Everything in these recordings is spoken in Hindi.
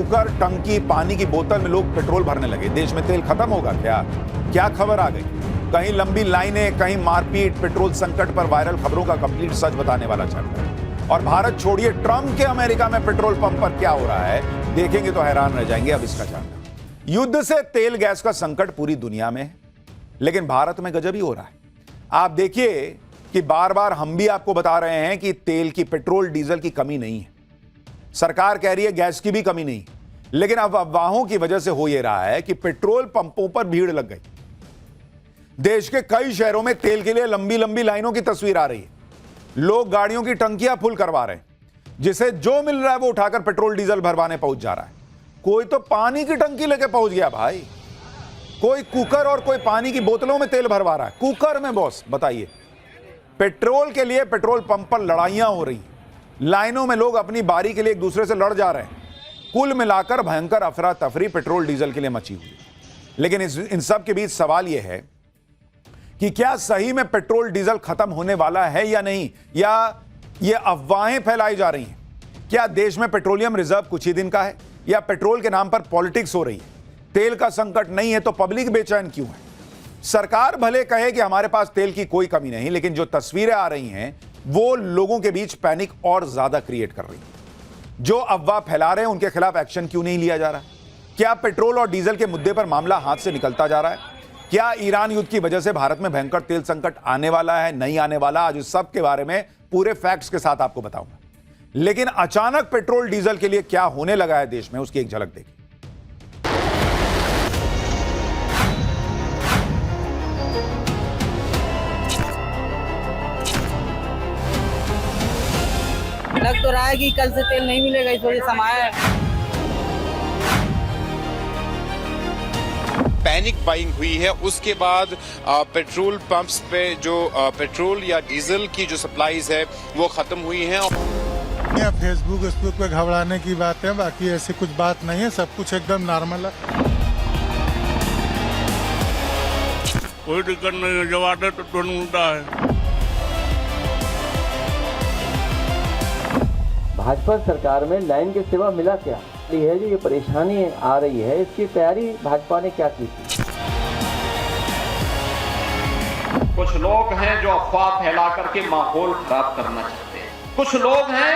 कुकर, टंकी, पानी की बोतल में लोग पेट्रोल भरने लगे। देश में तेल खत्म होगा क्या? क्या खबर आ गई? कहीं लंबी लाइनें, कहीं मारपीट, पेट्रोल संकट पर वायरल खबरों का कंप्लीट सच बताने वाला चैप्टर। और भारत छोड़िए, ट्रंप के अमेरिका में पेट्रोल पंप पर क्या हो रहा है देखेंगे तो हैरान रह जाएंगे। अब इसका जानना। युद्ध से तेल गैस का संकट पूरी दुनिया में है, लेकिन भारत में गजब ही हो रहा है। आप देखिए कि बार बार हम भी आपको बता रहे हैं कि तेल की, पेट्रोल डीजल की कमी नहीं है। सरकार कह रही है गैस की भी कमी नहीं, लेकिन अब अफवाहों की वजह से हो यह रहा है कि पेट्रोल पंपों पर भीड़ लग गई। देश के कई शहरों में तेल के लिए लंबी लंबी लाइनों की तस्वीर आ रही है। लोग गाड़ियों की टंकियां फुल करवा रहे हैं, जिसे जो मिल रहा है वो उठाकर पेट्रोल डीजल भरवाने पहुंच जा रहा है। कोई तो पानी की टंकी लेके पहुंच गया भाई, कोई कुकर और कोई पानी की बोतलों में तेल भरवा रहा है। कुकर में बॉस, बताइए। पेट्रोल के लिए पेट्रोल पंप पर लड़ाइयां हो रही, लाइनों में लोग अपनी बारी के लिए एक दूसरे से लड़ जा रहे हैं। कुल मिलाकर भयंकर अफरा तफरी पेट्रोल डीजल के लिए मची हुई है। लेकिन इन सब के बीच सवाल यह है कि क्या सही में पेट्रोल डीजल खत्म होने वाला है या नहीं, या ये अफवाहें फैलाई जा रही हैं? क्या देश में पेट्रोलियम रिजर्व कुछ ही दिन का है, या पेट्रोल के नाम पर पॉलिटिक्स हो रही है? तेल का संकट नहीं है तो पब्लिक बेचैन क्यों है? सरकार भले कहे कि हमारे पास तेल की कोई कमी नहीं, लेकिन जो तस्वीरें आ रही हैं वो लोगों के बीच पैनिक और ज्यादा क्रिएट कर रही है। जो अफवाह फैला रहे हैं उनके खिलाफ एक्शन क्यों नहीं लिया जा रहा? क्या पेट्रोल और डीजल के मुद्दे पर मामला हाथ से निकलता जा रहा है? क्या ईरान युद्ध की वजह से भारत में भयंकर तेल संकट आने वाला है, नहीं आने वाला? आज इस सब के बारे में पूरे फैक्ट्स के साथ आपको बताऊंगा। लेकिन अचानक पेट्रोल डीजल के लिए क्या होने लगा है देश में, उसकी एक झलक देखिए। लग तो रहा है कि कल से तेल नहीं मिलेगा, इस वजह से हम आए हैं। पैनिक बाइंग हुई है। उसके बाद पेट्रोल पंप्स पे जो पेट्रोल या डीजल की जो सप्लाईज है वो खत्म हुई हैं। फेसबुक पे घबराने की बात है, बाकी ऐसी कुछ बात नहीं है, सब कुछ एकदम नॉर्मल है। कोई दिक्कत नहीं है, जब आते तो तुरंत मिलता है। भाजपा सरकार में लाइन के सिवा मिला क्या? ये है जो ये परेशानी आ रही है, इसकी तैयारी भाजपा ने क्या की थी? कुछ लोग हैं जो अफवाह फैला करके माहौल खराब करना चाहते हैं। कुछ लोग हैं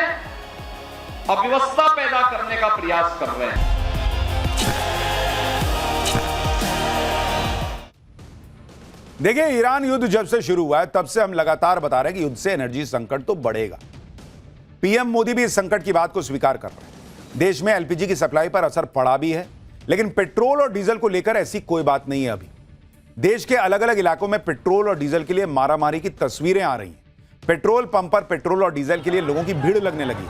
अव्यवस्था पैदा करने का प्रयास कर रहे हैं। देखिए, ईरान युद्ध जब से शुरू हुआ है तब से हम लगातार बता रहे हैं कि युद्ध से एनर्जी संकट तो बढ़ेगा। पीएम मोदी भी इस संकट की बात को स्वीकार कर रहे हैं। देश में एलपीजी की सप्लाई पर असर पड़ा भी है, लेकिन पेट्रोल और डीजल को लेकर ऐसी कोई बात नहीं है। अभी देश के अलग अलग इलाकों में पेट्रोल और डीजल के लिए मारामारी की तस्वीरें आ रही हैं। पेट्रोल पंप पर पेट्रोल और डीजल के लिए लोगों की भीड़ लगने लगी।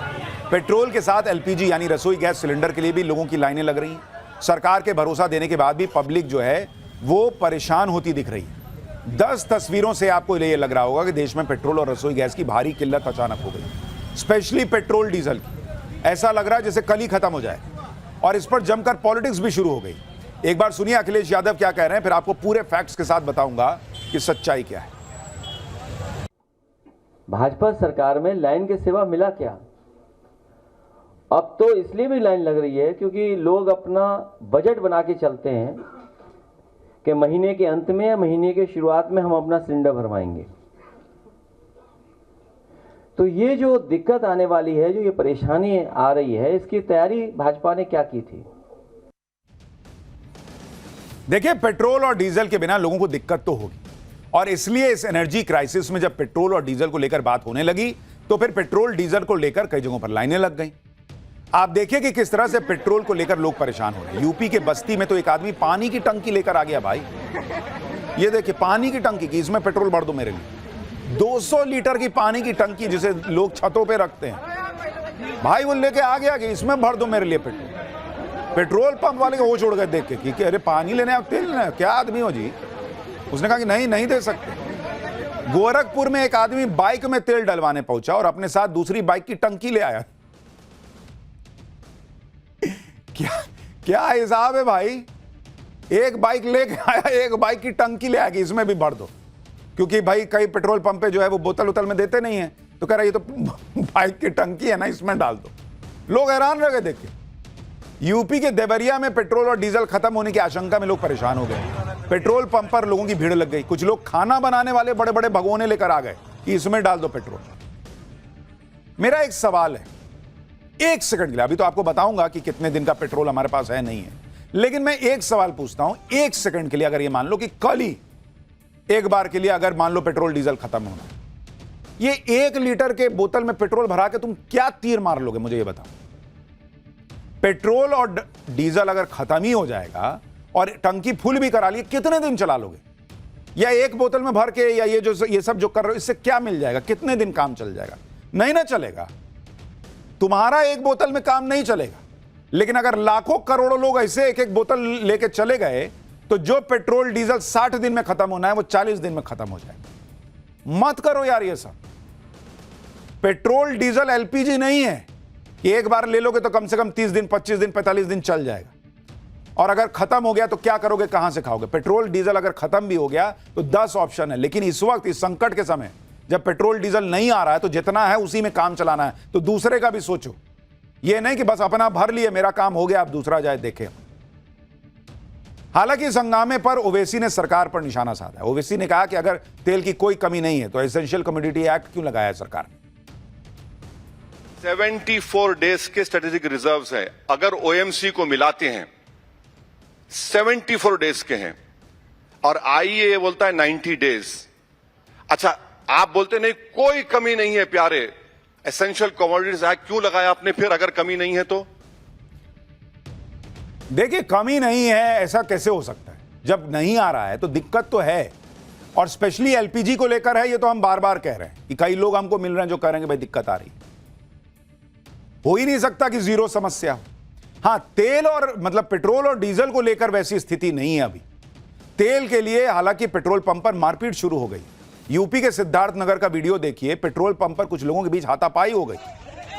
पेट्रोल के साथ एलपीजी यानी रसोई गैस सिलेंडर के लिए भी लोगों की लाइनें लग रही हैं। सरकार के भरोसा देने के बाद भी पब्लिक जो है वो परेशान होती दिख रही है। 10 तस्वीरों से आपको ये लग रहा होगा कि देश में पेट्रोल और रसोई गैस की भारी किल्लत अचानक हो गई, स्पेशली पेट्रोल डीजल की। ऐसा लग रहा है जैसे कल ही खत्म हो जाए, और इस पर जमकर पॉलिटिक्स भी शुरू हो गई। एक बार सुनिए अखिलेश यादव क्या कह रहे हैं, फिर आपको पूरे फैक्ट्स के साथ बताऊंगा कि सच्चाई क्या है। भाजपा सरकार में लाइन के सिवा मिला क्या? अब तो इसलिए भी लाइन लग रही है क्योंकि लोग अपना बजट बना के चलते हैं कि महीने के अंत में या महीने के शुरुआत में हम अपना सिलेंडर भरवाएंगे। तो ये जो दिक्कत आने वाली है, जो ये परेशानी आ रही है, इसकी तैयारी भाजपा ने क्या की थी? देखिए, पेट्रोल और डीजल के बिना लोगों को दिक्कत तो होगी, और इसलिए इस एनर्जी क्राइसिस में जब पेट्रोल और डीजल को लेकर बात होने लगी तो फिर पेट्रोल डीजल को लेकर कई जगहों पर लाइनें लग गई। आप देखिए कि किस तरह से पेट्रोल को लेकर लोग परेशान हो रहे हैं। यूपी के बस्ती में तो एक आदमी पानी की टंकी लेकर आ गया भाई। ये देखिए, पानी की टंकी की, इसमें पेट्रोल भर दो मेरे लिए। 200 लीटर की पानी की टंकी जिसे लोग छतों पे रखते हैं भाई, वो लेके आ गया कि इसमें भर दो मेरे लिए पेट्रोल। पेट्रोल पंप वाले को वो छोड़ गए देख के कि अरे पानी लेने आप तेल लेना, क्या आदमी हो जी? उसने कहा कि नहीं दे सकते। गोरखपुर में एक आदमी बाइक में तेल डलवाने पहुंचा और अपने साथ दूसरी बाइक की टंकी ले आया। क्या हिसाब है भाई? एक बाइक लेके आया, एक बाइक की टंकी ले आया कि इसमें भी भर दो, क्योंकि भाई कई पेट्रोल पंप पे जो है वो बोतल उतल में देते नहीं है, तो कह रहा ये तो बाइक की टंकी है ना, इसमें डाल दो। लोग हैरान रह गए देख के। यूपी के देवरिया में पेट्रोल और डीजल खत्म होने की आशंका में लोग परेशान हो गए। पेट्रोल पंप पर लोगों की भीड़ लग गई। कुछ लोग खाना बनाने वाले बड़े बड़े भगोने लेकर आ गए कि इसमें डाल दो पेट्रोल। मेरा एक सवाल है, एक सेकंड के लिए, अभी तो आपको बताऊंगा कि कितने दिन का पेट्रोल हमारे पास है नहीं है, लेकिन मैं एक सवाल पूछता हूं, एक सेकंड के लिए, अगर ये मान लो कि कल ही एक बार के लिए अगर मान लो पेट्रोल डीजल खत्म होना, ये 1 लीटर के बोतल में पेट्रोल भरा के तुम क्या तीर मार लोगे, मुझे ये बताओ। पेट्रोल और डीजल अगर खत्म ही हो जाएगा और टंकी फुल भी करा लिए, कितने दिन चला लोगे? या एक बोतल में भर के, या ये सब जो कर रहे हो, इससे क्या मिल जाएगा? कितने दिन काम चल जाएगा? नहीं ना चलेगा। तुम्हारा एक बोतल में काम नहीं चलेगा। लेकिन अगर लाखों करोड़ों लोग ऐसे एक एक बोतल लेके चले गए, तो जो पेट्रोल डीजल 60 दिन में खत्म होना है वो 40 दिन में खत्म हो जाएगा। मत करो यार ये सब। पेट्रोल डीजल एलपीजी नहीं है कि एक बार ले लोगे तो कम से कम 30 दिन, 25 दिन, 45 दिन चल जाएगा। और अगर खत्म हो गया तो क्या करोगे, कहां से खाओगे? पेट्रोल डीजल अगर खत्म भी हो गया तो 10 ऑप्शन है। लेकिन इस वक्त, इस संकट के समय, जब पेट्रोल डीजल नहीं आ रहा है, तो जितना है उसी में काम चलाना है। तो दूसरे का भी सोचो, ये नहीं कि बस अपना भर लिए, मेरा काम हो गया, अब दूसरा जाए देखे। हालांकि इस हंगामे पर ओवैसी ने सरकार पर निशाना साधा है। ओवैसी ने कहा कि अगर तेल की कोई कमी नहीं है तो एसेंशियल कमोडिटी एक्ट क्यों लगाया है सरकार ने? 74 डेज के स्ट्रेटेजिक रिजर्व्स है। अगर ओएमसी को मिलाते हैं 74 डेज के हैं, और आईईए बोलता है 90 डेज। अच्छा, आप बोलते नहीं कोई कमी नहीं है प्यारे, एसेंशियल कमोडिटीज एक्ट क्यों लगाया आपने फिर, अगर कमी नहीं है तो? देखिए, कमी नहीं है ऐसा कैसे हो सकता है? जब नहीं आ रहा है तो दिक्कत तो है, और स्पेशली एलपीजी को लेकर है। ये तो हम बार बार कह रहे हैं कि कई लोग हमको मिल रहे हैं जो कह रहे हैं कि भाई दिक्कत आ रही है। हो ही नहीं सकता कि जीरो समस्या हो। हां, तेल और मतलब पेट्रोल और डीजल को लेकर वैसी स्थिति नहीं है अभी। तेल के लिए हालांकि पेट्रोल पंप पर मारपीट शुरू हो गई। यूपी के सिद्धार्थनगर का वीडियो देखिए। पेट्रोल पंप पर कुछ लोगों के बीच हाथापाई हो गई।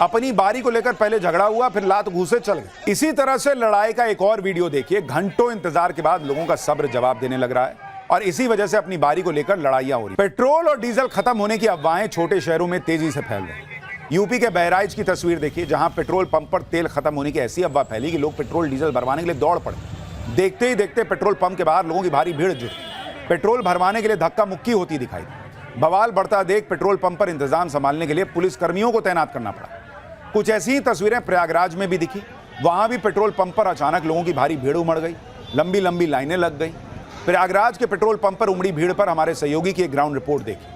अपनी बारी को लेकर पहले झगड़ा हुआ, फिर लात घूसे चल गए। इसी तरह से लड़ाई का एक और वीडियो देखिए। घंटों इंतजार के बाद लोगों का सब्र जवाब देने लग रहा है, और इसी वजह से अपनी बारी को लेकर लड़ाइयां हो रही। पेट्रोल और डीजल खत्म होने की अफवाहें छोटे शहरों में तेजी से फैल रही। यूपी के बहराइच की तस्वीर देखिए, जहां पेट्रोल पंप पर तेल खत्म होने की ऐसी अफवाह फैली कि लोग पेट्रोल डीजल भरवाने के लिए दौड़ पड़े। देखते ही देखते पेट्रोल पंप के बाहर लोगों की भारी भीड़ जुटी। पेट्रोल भरवाने के लिए धक्का मुक्की होती दिखाई दी। बवाल बढ़ता देख पेट्रोल पंप पर इंतजाम संभालने के लिए पुलिस कर्मियों को तैनात करना पड़ा। कुछ ऐसी ही तस्वीरें प्रयागराज में भी दिखी। वहां भी पेट्रोल पंप पर अचानक लोगों की भारी भीड़ उमड़ गई। लंबी लंबी लाइनें लग गई। प्रयागराज के पेट्रोल पंप पर उमड़ी भीड़ पर हमारे सहयोगी की एक ग्राउंड रिपोर्ट देखी।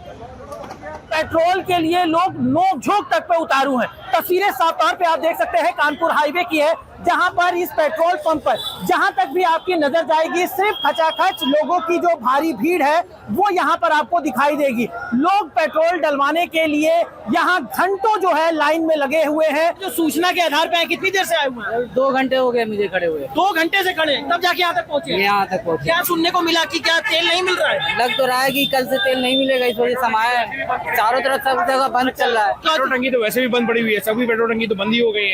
पेट्रोल के लिए लोग नोक-झोंक तक पे उतारू हैं। तस्वीरें साफ तौर पे आप देख सकते हैं कानपुर हाईवे की है, जहां पर इस पेट्रोल पंप पर जहां तक भी आपकी नजर जाएगी, सिर्फ खचाखच लोगों की जो भारी भीड़ है वो यहां पर आपको दिखाई देगी। लोग पेट्रोल डलवाने के लिए यहां घंटों जो है लाइन में लगे हुए हैं। जो सूचना के आधार पे कितनी देर से आए हुए हैं? 2 घंटे हो गए मुझे खड़े हुए। 2 घंटे से खड़े, तब जाके यहाँ तक पहुंचे? यहाँ तक पहुंचे। क्या सुनने को मिला कि क्या तेल नहीं मिल रहा है? लग तो रहा है कि कल से तेल नहीं मिलेगा, इस वजह से हम आए हैं। चारों तरफ सब जगह बंद चल रहा है। पेट्रोल टंकी तो वैसे भी बंद पड़ी हुई है, सभी पेट्रोल टंकी तो बंद ही हो गई है।